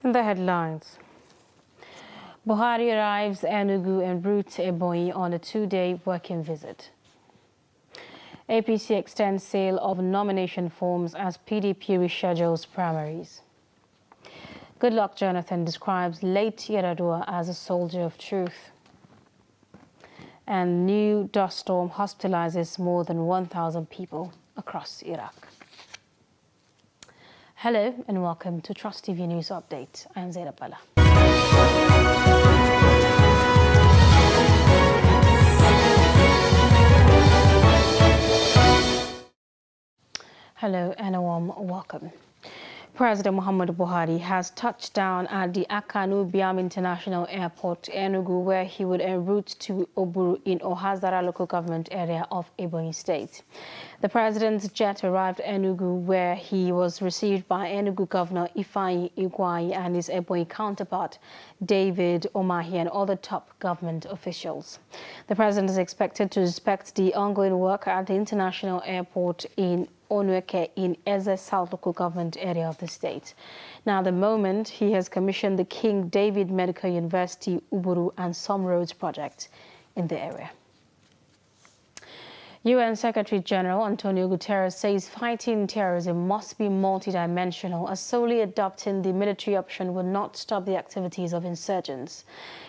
The headlines. Buhari arrives Enugu en route to Ebonyi on a two-day working visit. APC extends sale of nomination forms as PDP reschedules primaries. Goodluck Jonathan describes late Yar'Adua as a soldier of truth. And new dust storm hospitalizes more than 1,000 people across Iraq. Hello and welcome to Trust TV News Update. I am Zainab Bala. Hello and a warm welcome. President Muhammadu Buhari has touched down at the Akanu Biam International Airport, Enugu, where he would en route to Oburu in Ohazara local government area of Ebonyi State. The president's jet arrived Enugu, where he was received by Enugu Governor Ifeanyi Ugwuanyi and his Ebonyi counterpart, David Umahi, and other top government officials. The president is expected to inspect the ongoing work at the international airport in Onueke in Eze South local government area of the state. Now, at the moment, he has commissioned the King David Medical University, Uburu, and some roads project in the area. UN Secretary General Antonio Guterres says fighting terrorism must be multidimensional, as solely adopting the military option will not stop the activities of insurgents.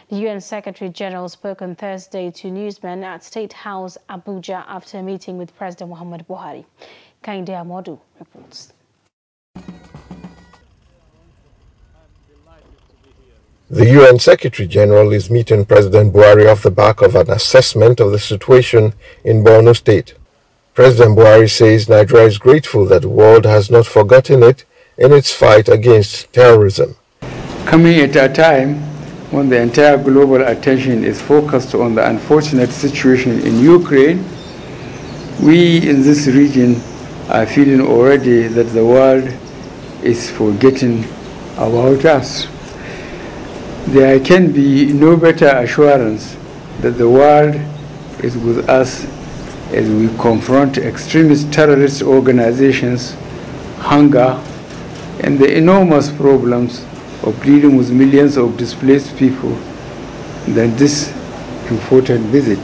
The UN Secretary General spoke on Thursday to newsmen at State House, Abuja, after a meeting with President Muhammadu Buhari. Kainde Amodu reports. The UN Secretary General is meeting President Buhari off the back of an assessment of the situation in Borno State. President Buhari says Nigeria is grateful that the world has not forgotten it in its fight against terrorism. Coming at a time when the entire global attention is focused on the unfortunate situation in Ukraine, we in this region are feeling already that the world is forgetting about us. There can be no better assurance that the world is with us as we confront extremist terrorist organizations, hunger, and the enormous problems of dealing with millions of displaced people than this important visit.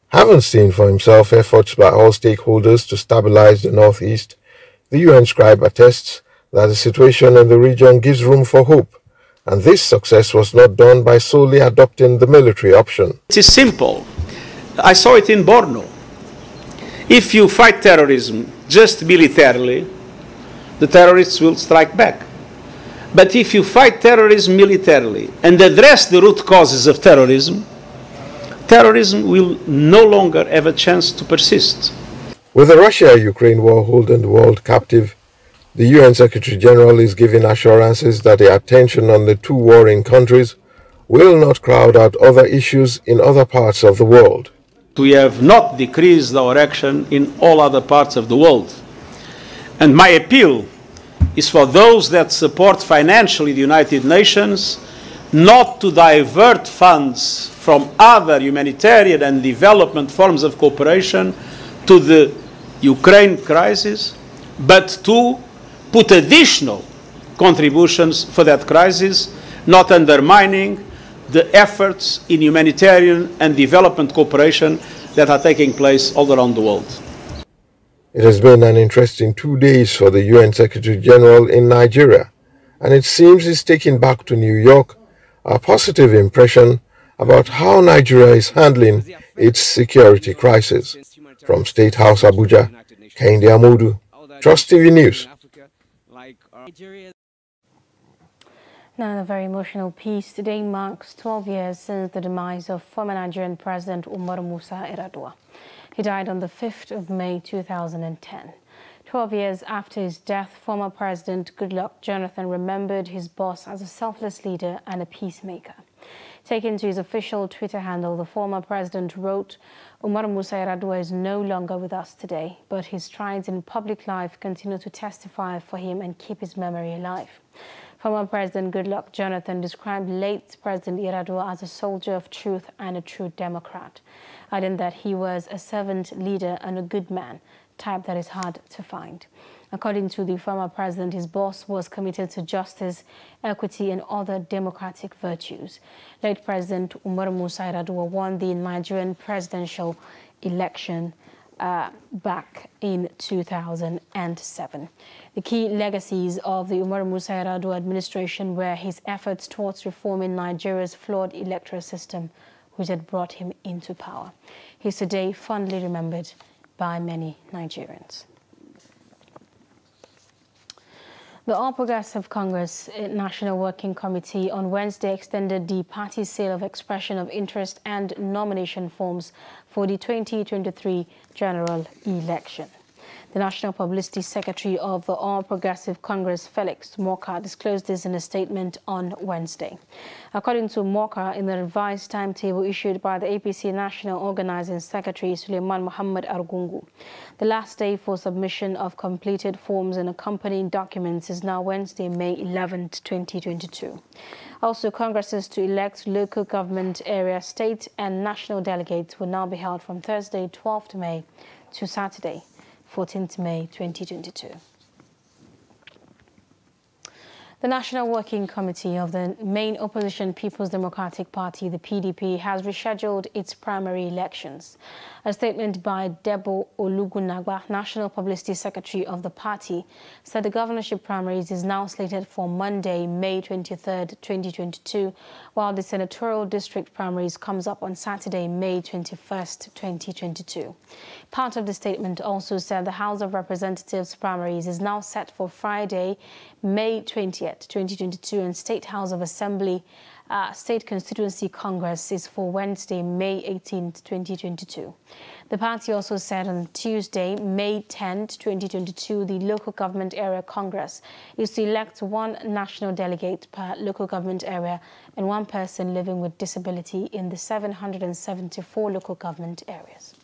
Having seen for himself efforts by all stakeholders to stabilize the Northeast, the UN scribe attests that the situation in the region gives room for hope, and this success was not done by solely adopting the military option. It is simple. I saw it in Borno. If you fight terrorism just militarily, the terrorists will strike back. But if you fight terrorism militarily and address the root causes of terrorism, terrorism will no longer have a chance to persist. With the Russia-Ukraine war holding the world captive, the UN Secretary General is giving assurances that the attention on the two warring countries will not crowd out other issues in other parts of the world. We have not decreased our action in all other parts of the world. And my appeal is for those that support financially the United Nations not to divert funds from other humanitarian and development forms of cooperation to the Ukraine crisis, but to put additional contributions for that crisis, not undermining the efforts in humanitarian and development cooperation that are taking place all around the world. It has been an interesting 2 days for the UN Secretary General in Nigeria, and it seems he's taking back to New York a positive impression about how Nigeria is handling its security crisis. From State House, Abuja, Kainde Amodu, Trust TV News. Now, a very emotional piece. Today marks 12 years since the demise of former Nigerian President Umaru Musa Yar'Adua. He died on the 5th of May 2010. 12 years after his death, former President Goodluck Jonathan remembered his boss as a selfless leader and a peacemaker. Taken to his official Twitter handle, the former president wrote, "Umaru Musa Yar'Adua is no longer with us today, but his strides in public life continue to testify for him and keep his memory alive." Former President Goodluck Jonathan described late President Yar'Adua as a soldier of truth and a true Democrat, adding that he was a servant leader and a good man, type that is hard to find. According to the former president, his boss was committed to justice, equity, and other democratic virtues. Late President Umaru Musa Yar'Adua won the Nigerian presidential election back in 2007. The key legacies of the Umaru Musa Yar'Adua administration were his efforts towards reforming Nigeria's flawed electoral system, which had brought him into power. He is today fondly remembered by many Nigerians. The All Progressive Congress National Working Committee on Wednesday extended the party's sale of expression of interest and nomination forms for the 2023 general election. The National Publicity Secretary of the All Progressive Congress, Felix Morka, disclosed this in a statement on Wednesday. According to Morka, in the revised timetable issued by the APC National Organizing Secretary, Suleiman Muhammad Argungu, the last day for submission of completed forms and accompanying documents is now Wednesday, May 11, 2022. Also, congresses to elect local government area, state and national delegates will now be held from Thursday, 12th May to Saturday, 14th May 2022. The National Working Committee of the main opposition People's Democratic Party, the PDP, has rescheduled its primary elections. A statement by Debo Olugunagba, National Publicity Secretary of the party, said the governorship primaries is now slated for Monday, May 23rd, 2022, while the senatorial district primaries comes up on Saturday, May 21st, 2022. Part of the statement also said the House of Representatives primaries is now set for Friday, May 20th, 2022, and State House of Assembly State Constituency Congress is for Wednesday, May 18th, 2022. The party also said on Tuesday, May 10th, 2022, the Local Government Area Congress is to elect one national delegate per local government area and one person living with disability in the 774 local government areas.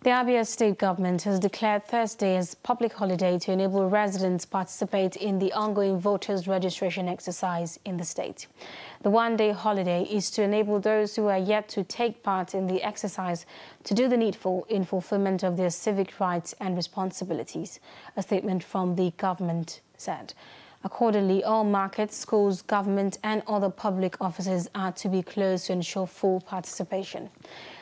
The Abia State government has declared Thursday as public holiday to enable residents to participate in the ongoing voters registration exercise in the state. The one-day holiday is to enable those who are yet to take part in the exercise to do the needful in fulfillment of their civic rights and responsibilities, a statement from the government said. Accordingly, all markets, schools, government and other public offices are to be closed to ensure full participation.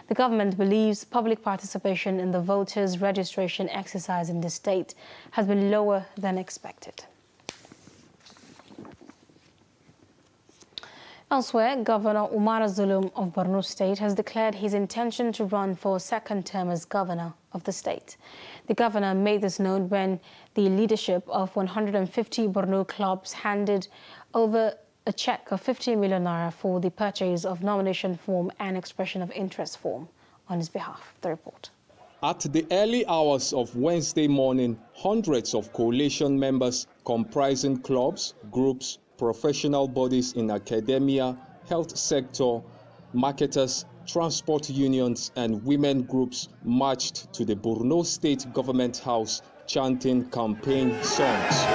The government believes public participation in the voters' registration exercise in the state has been lower than expected. Elsewhere, Governor Umar Zulum of Borno State has declared his intention to run for a second term as governor of the state. The governor made this known when the leadership of 150 Borno clubs handed over a check of 50 million naira for the purchase of nomination form and expression of interest form on his behalf. The report. At the early hours of Wednesday morning, hundreds of coalition members comprising clubs, groups, professional bodies in academia, health sector, marketers, transport unions and women groups marched to the Borno State Government House chanting campaign songs.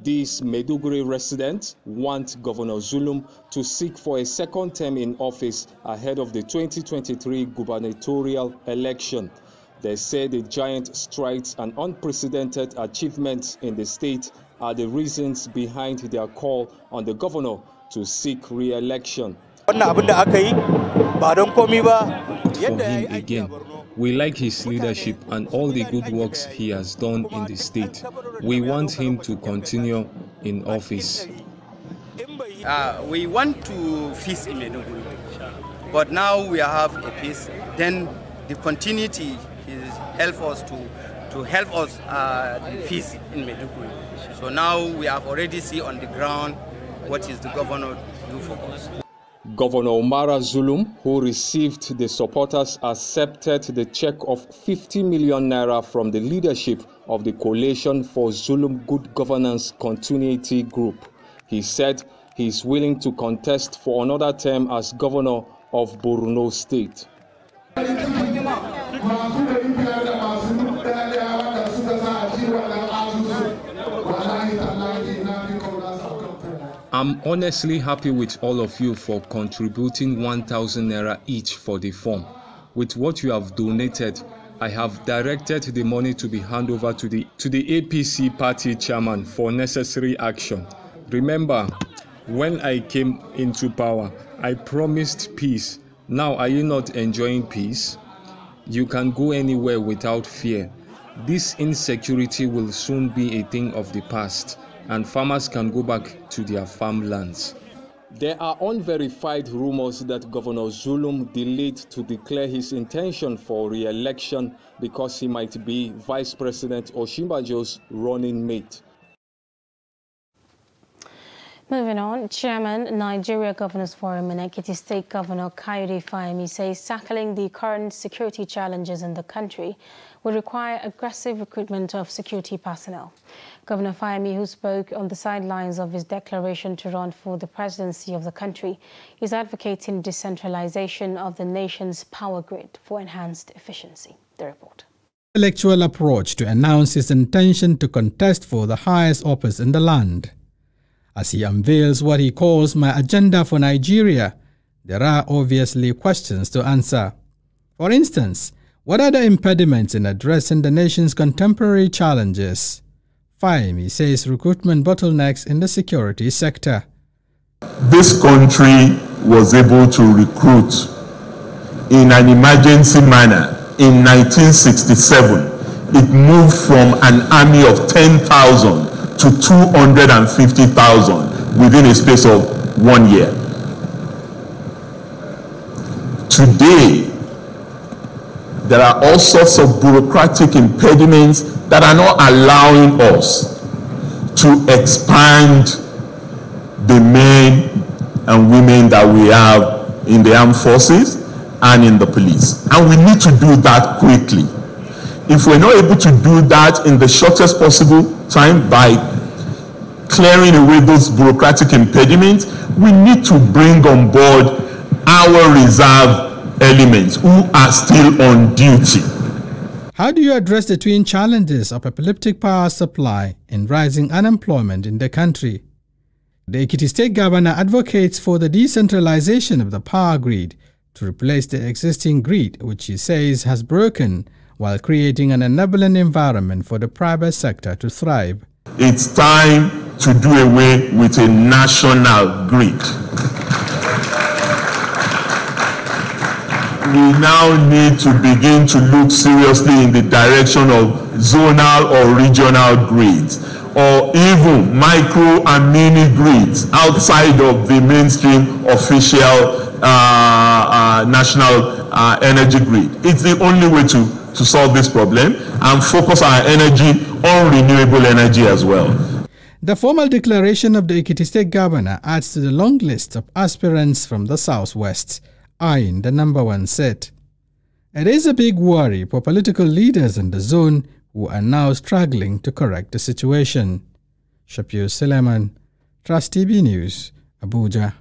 These Maiduguri residents want Governor Zulum to seek for a second term in office ahead of the 2023 gubernatorial election. They say the giant strides and unprecedented achievements in the state are the reasons behind their call on the governor to seek re-election. For him again, we like his leadership and all the good works he has done in the state. We want him to continue in office. We want to feast in Maiduguri, but now we have a peace. Then the continuity is help us to help us feast in Maiduguri. So now we have already seen on the ground what is the governor do for us. Governor Umar Zulum, who received the supporters, accepted the check of 50 million naira from the leadership of the Coalition for Zulum Good Governance Continuity Group. He said he is willing to contest for another term as governor of Borno State. I'm honestly happy with all of you for contributing 1,000 naira each for the form. With what you have donated, I have directed the money to be handed over to the APC party chairman for necessary action. Remember, when I came into power, I promised peace. Now, are you not enjoying peace? You can go anywhere without fear. This insecurity will soon be a thing of the past, and farmers can go back to their farmlands. There are unverified rumors that Governor Zulum delayed to declare his intention for re-election because he might be Vice President Osinbajo's running mate. Moving on, Chairman, Nigeria Governors Forum and Ekiti State Governor Kayode Fayemi says tackling the current security challenges in the country will require aggressive recruitment of security personnel. Governor Fayemi, who spoke on the sidelines of his declaration to run for the presidency of the country, is advocating decentralization of the nation's power grid for enhanced efficiency. The report. Intellectual approach to announce his intention to contest for the highest office in the land. As he unveils what he calls my agenda for Nigeria, there are obviously questions to answer. For instance, what are the impediments in addressing the nation's contemporary challenges? Fayemi says recruitment bottlenecks in the security sector. This country was able to recruit in an emergency manner. In 1967, it moved from an army of 10,000 to 250,000 within a space of 1 year. Today, there are all sorts of bureaucratic impediments that are not allowing us to expand the men and women that we have in the armed forces and in the police. And we need to do that quickly. If we're not able to do that in the shortest possible time by clearing away those bureaucratic impediments, we need to bring on board our reserve elements who are still on duty. How do you address the twin challenges of epileptic power supply and rising unemployment in the country? The Ekiti State Governor advocates for the decentralization of the power grid to replace the existing grid, which he says has broken, while creating an enabling environment for the private sector to thrive. It's time to do away with a national grid. We now need to begin to look seriously in the direction of zonal or regional grids, or even micro and mini grids outside of the mainstream official national energy grid. It's the only way to solve this problem and focus our energy on renewable energy as well. The formal declaration of the Ekiti State Governor adds to the long list of aspirants from the southwest, eyeing the #1 seat. It is a big worry for political leaders in the zone who are now struggling to correct the situation. Shapir Suleiman, Trust TV News, Abuja.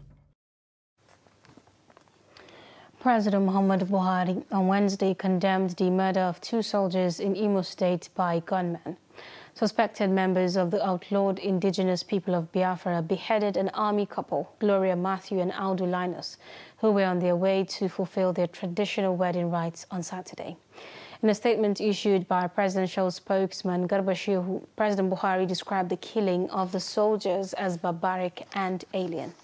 President Muhammadu Buhari on Wednesday condemned the murder of 2 soldiers in Imo State by gunmen. Suspected members of the outlawed indigenous people of Biafra beheaded an army couple, Gloria Matthew and Audu Linus, who were on their way to fulfill their traditional wedding rites on Saturday. In a statement issued by presidential spokesman Garba Shehu, President Buhari described the killing of the soldiers as barbaric and alien.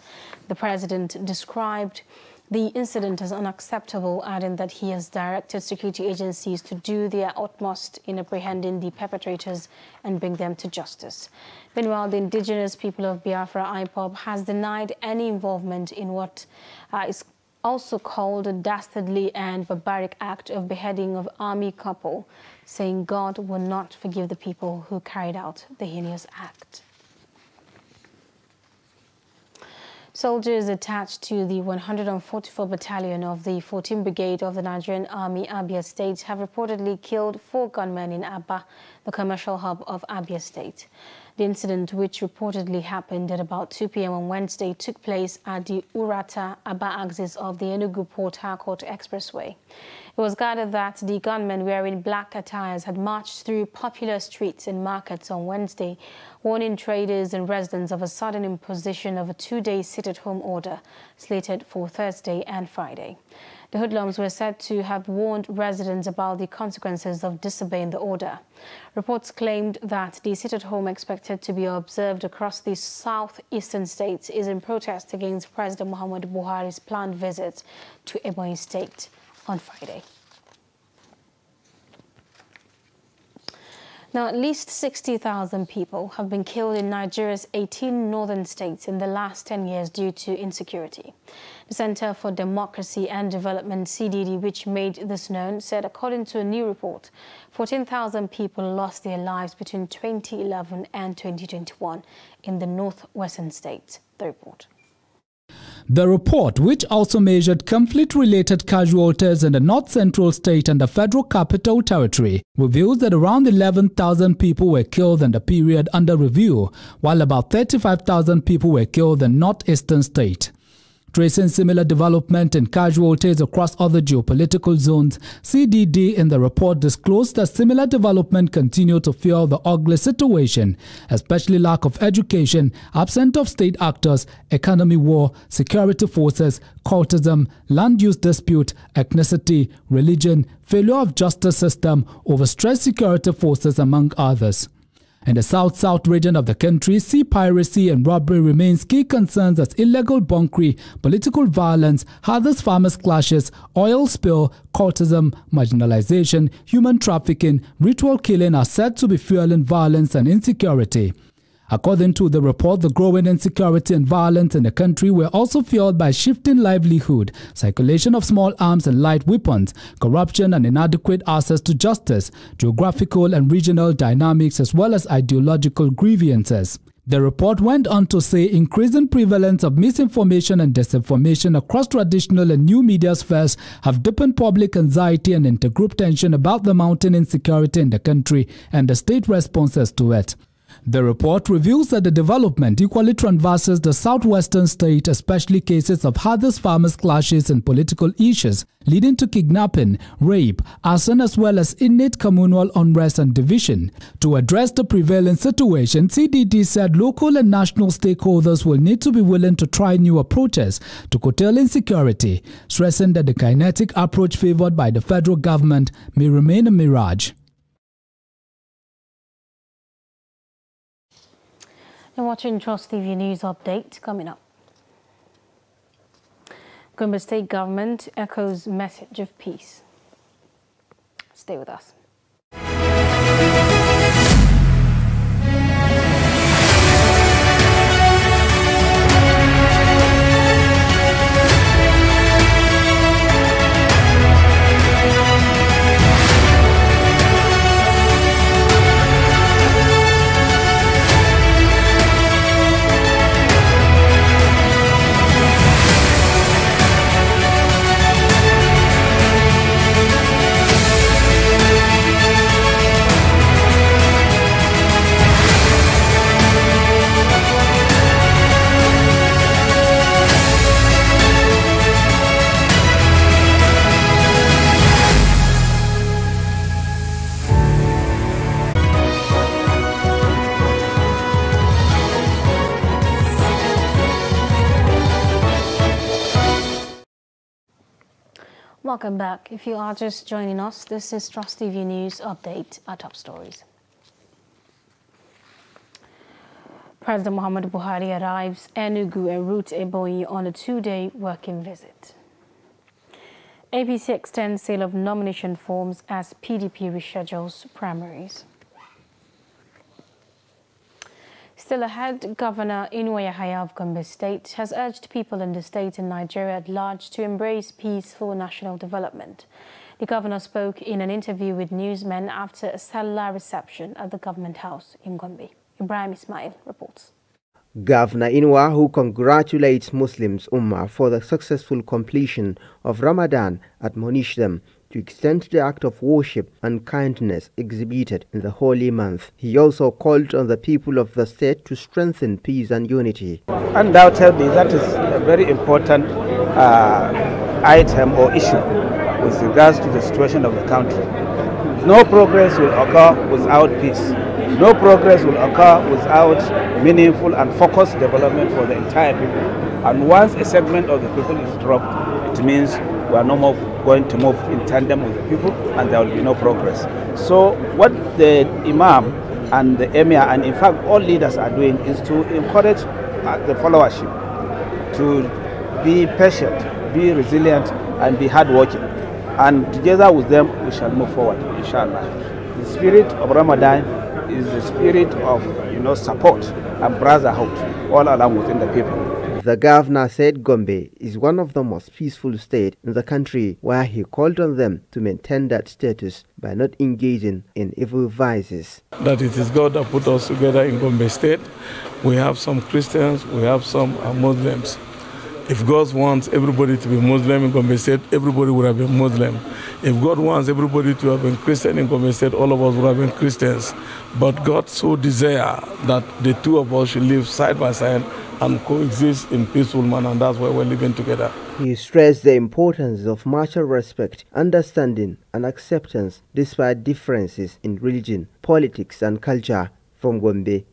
The president described the incident as unacceptable, adding that he has directed security agencies to do their utmost in apprehending the perpetrators and bring them to justice. Meanwhile, the indigenous people of Biafra, IPOB, has denied any involvement in what is also called a dastardly and barbaric act of beheading of army couple, saying God will not forgive the people who carried out the heinous act. Soldiers attached to the 144 Battalion of the 14th Brigade of the Nigerian Army, Abia State, have reportedly killed 4 gunmen in Aba, the commercial hub of Abia State. The incident, which reportedly happened at about 2 p.m. on Wednesday, took place at the Urata-Aba axis of the Enugu-Port Harcourt Expressway. It was gathered that the gunmen wearing black attires had marched through popular streets and markets on Wednesday, warning traders and residents of a sudden imposition of a 2-day sit-at-home order slated for Thursday and Friday. The hoodlums were said to have warned residents about the consequences of disobeying the order. Reports claimed that the sit-at-home expected to be observed across the southeastern states is in protest against President Muhammadu Buhari's planned visit to Ebonyi State on Friday. Now, at least 60,000 people have been killed in Nigeria's 18 northern states in the last 10 years due to insecurity. The Center for Democracy and Development, CDD, which made this known, said according to a new report, 14,000 people lost their lives between 2011 and 2021 in the northwestern states. The report. The report, which also measured conflict-related casualties in the north-central state and the Federal Capital Territory, reveals that around 11,000 people were killed in the period under review, while about 35,000 people were killed in northeastern state. Tracing similar development in casualties across other geopolitical zones, CDD in the report disclosed that similar development continued to fuel the ugly situation, especially lack of education, absence of state actors, economy war, security forces, cultism, land use dispute, ethnicity, religion, failure of justice system, overstressed security forces, among others. In the south-south region of the country, sea piracy and robbery remains key concerns as illegal bunkering, political violence, hazardous farmers' clashes, oil spill, cultism, marginalization, human trafficking, ritual killing are said to be fueling violence and insecurity. According to the report, the growing insecurity and violence in the country were also fueled by shifting livelihood, circulation of small arms and light weapons, corruption and inadequate access to justice, geographical and regional dynamics, as well as ideological grievances. The report went on to say increasing prevalence of misinformation and disinformation across traditional and new media spheres have deepened public anxiety and intergroup tension about the mounting insecurity in the country and the state responses to it. The report reveals that the development equally traverses the southwestern state, especially cases of hazardous farmers' clashes and political issues, leading to kidnapping, rape, arson, as well as innate communal unrest and division. To address the prevailing situation, CDD said local and national stakeholders will need to be willing to try new approaches to curtail insecurity, stressing that the kinetic approach favored by the federal government may remain a mirage. You're watching Trust TV News Update. Coming up, Gombe State Government echoes message of peace. Stay with us. Welcome back. If you are just joining us, this is Trust TV News Update, our top stories. President Muhammadu Buhari arrives Enugu en route Ebonyi on a 2-day working visit. APC extends sale of nomination forms as PDP reschedules primaries. Still ahead, Governor Inuwa Yahaya of Gombe State has urged people in the state and Nigeria at large to embrace peaceful national development. The governor spoke in an interview with newsmen after a cellular reception at the government house in Gombe. Ibrahim Ismail reports. Governor Inuwa, who congratulates Muslims Ummah for the successful completion of Ramadan, admonished them to extend the act of worship and kindness exhibited in the holy month. He also called on the people of the state to strengthen peace and unity. Undoubtedly, that is a very important item or issue with regards to the situation of the country. No progress will occur without peace. No progress will occur without meaningful and focused development for the entire people. And once a segment of the people is dropped, it means we are no more going to move in tandem with the people and there will be no progress. So what the Imam and the Emir and in fact all leaders are doing is to encourage the followership to be patient, be resilient and be hardworking. And together with them we shall move forward, inshallah. The spirit of Ramadan is the spirit of support and brotherhood all along within the people. The governor said Gombe is one of the most peaceful states in the country, where he called on them to maintain that status by not engaging in evil vices. That it is God that put us together in Gombe State. We have some Christians, we have some Muslims. If God wants everybody to be Muslim in Gombe State, everybody would have been Muslim. If God wants everybody to have been Christian in Gombe State, all of us would have been Christians. But God so desires that the two of us should live side by side and coexist in peaceful manner, and that's why we're living together. He stressed the importance of mutual respect, understanding and acceptance despite differences in religion, politics and culture. From Gombe,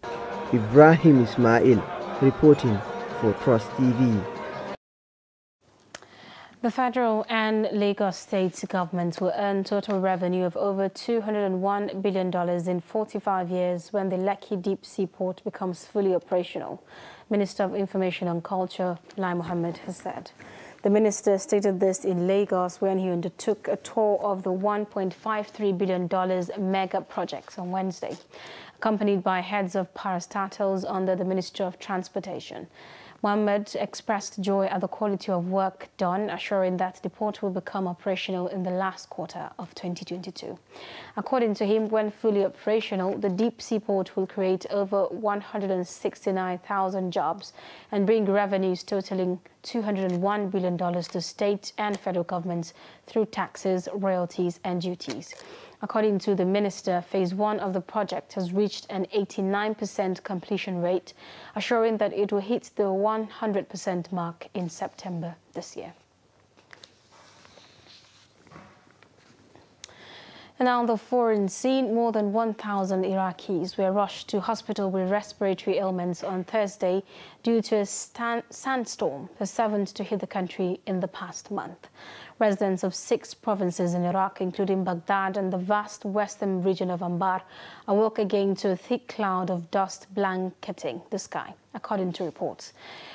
Ibrahim Ismail reporting for Trust TV. The federal and Lagos state governments will earn total revenue of over $201 billion in 45 years when the Lekki Deep Sea Port becomes fully operational, Minister of Information and Culture Lai Mohammed has said. The minister stated this in Lagos when he undertook a tour of the $1.53 billion mega projects on Wednesday, accompanied by heads of parastatals under the Ministry of Transportation. Mohammed expressed joy at the quality of work done, assuring that the port will become operational in the last quarter of 2022. According to him, when fully operational, the deep sea port will create over 169,000 jobs and bring revenues totaling $201 billion to state and federal governments through taxes, royalties and duties. According to the minister, phase 1 of the project has reached an 89% completion rate, assuring that it will hit the 100% mark in September this year. And on the foreign scene, more than 1,000 Iraqis were rushed to hospital with respiratory ailments on Thursday due to a sandstorm, the seventh to hit the country in the past month. Residents of 6 provinces in Iraq, including Baghdad and the vast western region of Anbar, awoke again to a thick cloud of dust blanketing the sky, according to reports.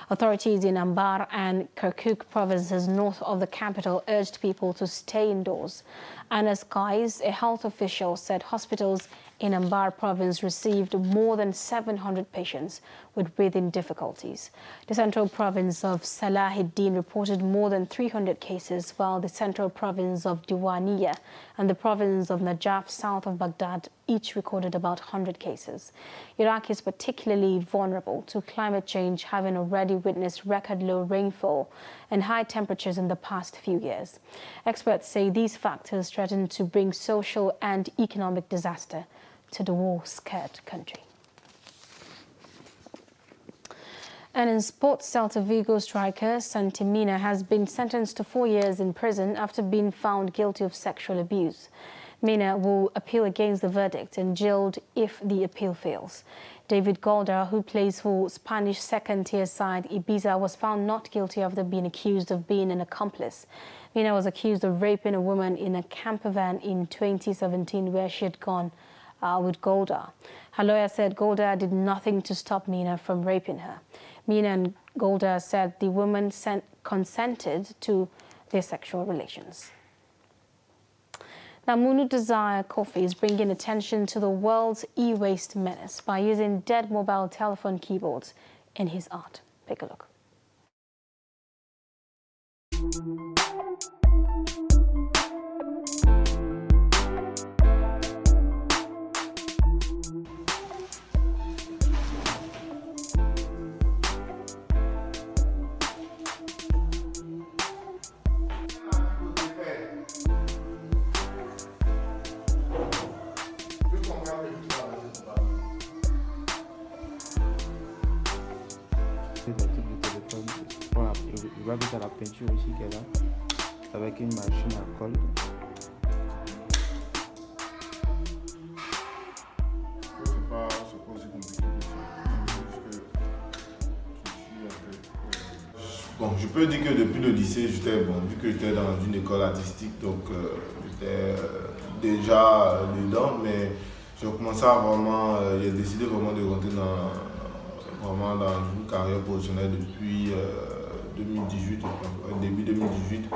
Authorities in Anbar and Kirkuk provinces north of the capital urged people to stay indoors. Anas Qais, a health official, said hospitals in Anbar province received more than 700 patients with breathing difficulties. The central province of Salahuddin reported more than 300 cases, while the central province of Diwaniyah and the province of Najaf south of Baghdad each recorded about 100 cases. Iraq is particularly vulnerable to climate change, having already witnessed record low rainfall and high temperatures in the past few years. Experts say these factors threaten to bring social and economic disaster to the war-scared country. And in sports, Celta Vigo striker Santi Mina has been sentenced to 4 years in prison after being found guilty of sexual abuse. Mina will appeal against the verdict and jailed if the appeal fails. David Golda, who plays for Spanish second-tier side Ibiza, was found not guilty after being accused of being an accomplice. Mina was accused of raping a woman in a camper van in 2017 where she had gone with Golda. Her lawyer said Golda did nothing to stop Mina from raping her. Mina and Golda said the woman consented to their sexual relations. Now, Munu Desire Coffee is bringing attention to the world's e-waste menace by using dead mobile telephone keyboards in his art. Take a look. probable à la peinture aussi qui est là, avec une machine à colle. Bon, je peux dire que depuis le lycée, j'étais bon, vu que j'étais dans une école artistique, donc j'étais déjà dedans, mais j'ai commencé à vraiment, j'ai décidé vraiment de rentrer dans une carrière professionnelle depuis 2018, début 2018.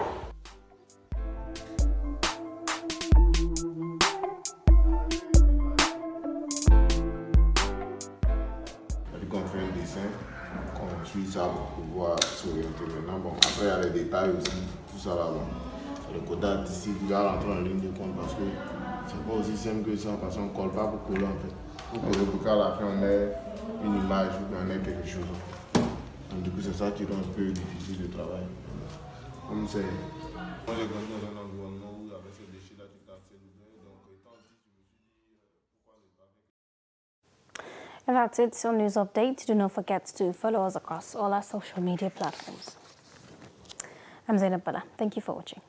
Qu'on fait un dessin, qu'on suit ça pour pouvoir s'orienter maintenant. Bon, après il y a les détails aussi, tout ça là. Bon. Le côté artistique, il va rentrer en ligne de compte parce que c'est pas aussi simple que ça, parce qu'on ne colle pas pour coller en fait. Pour qu'à la fin on ait une image ou qu'on ait quelque chose. Donc du coup c'est ça qui rend un peu difficile de travailler. Comme c'est... Moi j'ai grandi dans un environnement où il y avait ce déchet là qui était assez lourd, donc étant petit, je me suis dit pourquoi ne pas faire. And that's it on News Update. Do not forget to follow us across all our social media platforms. I'm Zainab Bala. Thank you for watching.